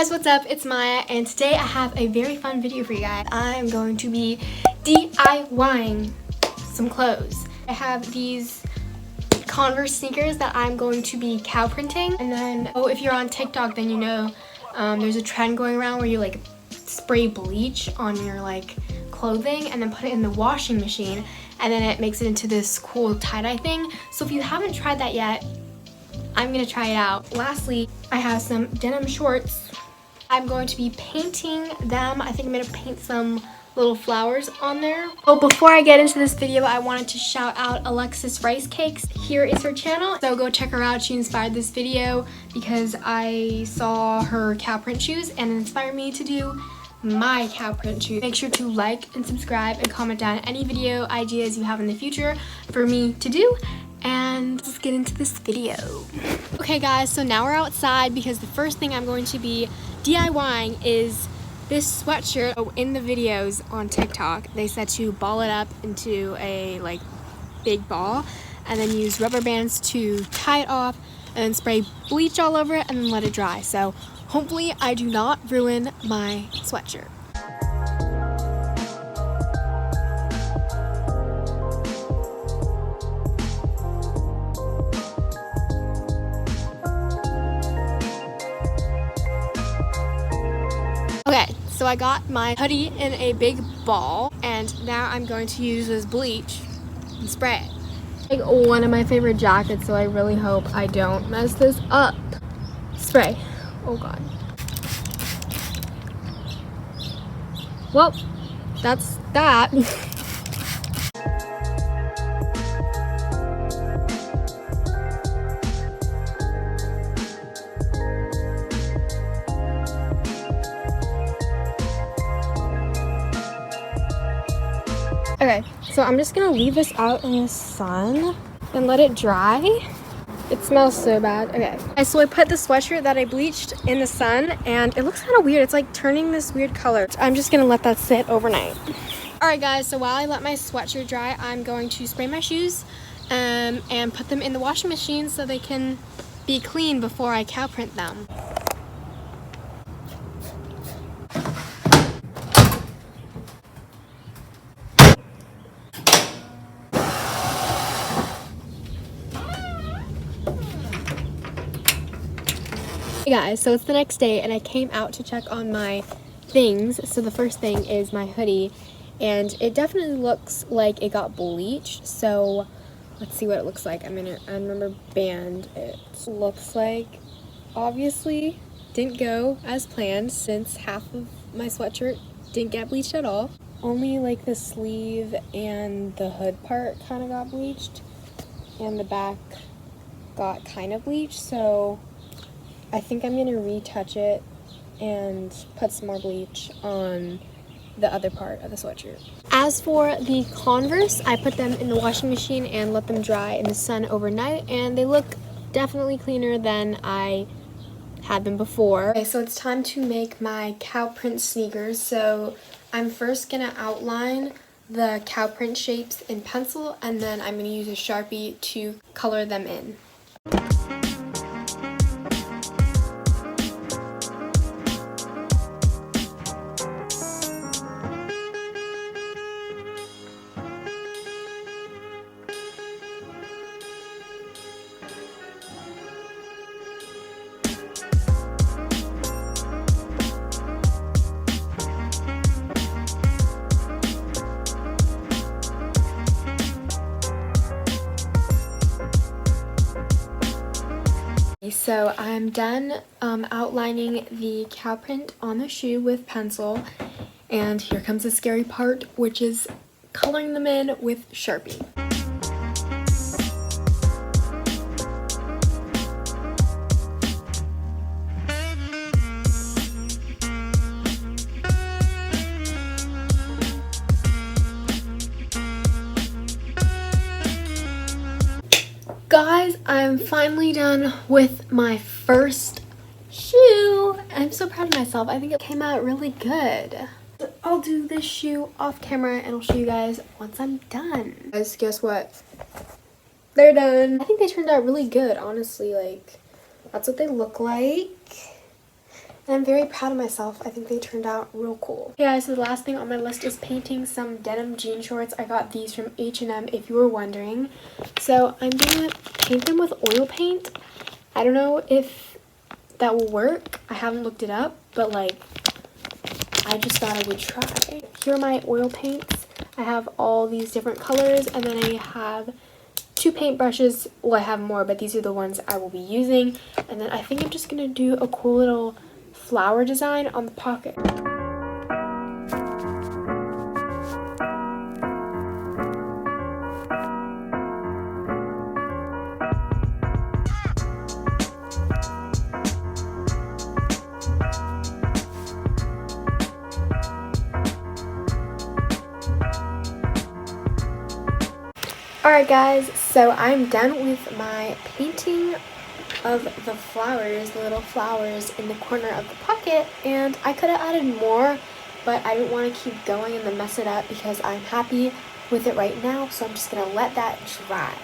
guys, what's up? It's Maya, and today I have a very fun video for you guys. I'm going to be DIYing some clothes. I have these Converse sneakers that I'm going to be cow printing, and then if you're on TikTok, then you know there's a trend going around where you like spray bleach on your like clothing and then put it in the washing machine, and then it makes it into this cool tie-dye thing. So if you haven't tried that yet, I'm gonna try it out. Lastly, I have some denim shorts. I'm going to be painting them. I think I'm gonna paint some little flowers on there. Oh, before I get into this video, I wanted to shout out Alexis Rice Cakes. Here is her channel, so go check her out. She inspired this video because I saw her cow print shoes and it inspired me to do my cow print shoes. Make sure to like and subscribe and comment down any video ideas you have in the future for me to do. And let's get into this video. Okay guys, so now we're outside because the first thing I'm going to be DIYing is this sweatshirt. Oh, in the videos on TikTok, they said to ball it up into a like big ball and then use rubber bands to tie it off and then spray bleach all over it and then let it dry. So hopefully I do not ruin my sweatshirt. Okay, so I got my hoodie in a big ball, and now I'm going to use this bleach and spray it. Like one of my favorite jackets, so I really hope I don't mess this up. Spray. Oh god. Well, that's that. Okay, so I'm just gonna leave this out in the sun and let it dry. It smells so bad. Okay, so I put the sweatshirt that I bleached in the sun and it looks kind of weird. It's like turning this weird color. I'm just gonna let that sit overnight. Alright guys, so while I let my sweatshirt dry, I'm going to spray my shoes and put them in the washing machine so they can be clean before I cow print them. Hey guys, so it's the next day and I came out to check on my things. So the first thing is my hoodie, and it definitely looks like it got bleached. So let's see what it looks like. I'm gonna rubber band it. Looks like obviously didn't go as planned since half of my sweatshirt didn't get bleached at all. Only like the sleeve and the hood part kind of got bleached, and the back got kind of bleached. So I think I'm gonna retouch it and put some more bleach on the other part of the sweatshirt. As for the Converse, I put them in the washing machine and let them dry in the sun overnight, and they look definitely cleaner than I had them before. Okay, so it's time to make my cow print sneakers. So I'm first gonna outline the cow print shapes in pencil, and then I'm gonna use a Sharpie to color them in. So I'm done outlining the cow print on the shoe with pencil, and here comes the scary part, which is coloring them in with Sharpie. Guys, I'm finally done with my first shoe. I'm so proud of myself. I think it came out really good. I'll do this shoe off camera and I'll show you guys once I'm done. Guys, guess what? They're done. I think they turned out really good, honestly. Like, that's what they look like. And I'm very proud of myself. I think they turned out real cool. Okay guys, so the last thing on my list is painting some denim jean shorts. I got these from H&M if you were wondering. So I'm gonna paint them with oil paint. I don't know if that will work. I haven't looked it up, but like, I just thought I would try. Here are my oil paints. I have all these different colors, and then I have 2 paintbrushes. Well, I have more, but these are the ones I will be using. And then I think I'm just gonna do a cool little flower design on the pocket. Alright guys, so I'm done with my painting of the flowers, the little flowers in the corner of the pocket, and I could have added more, but I didn't want to keep going and then mess it up because I'm happy with it right now, so I'm just going to let that dry.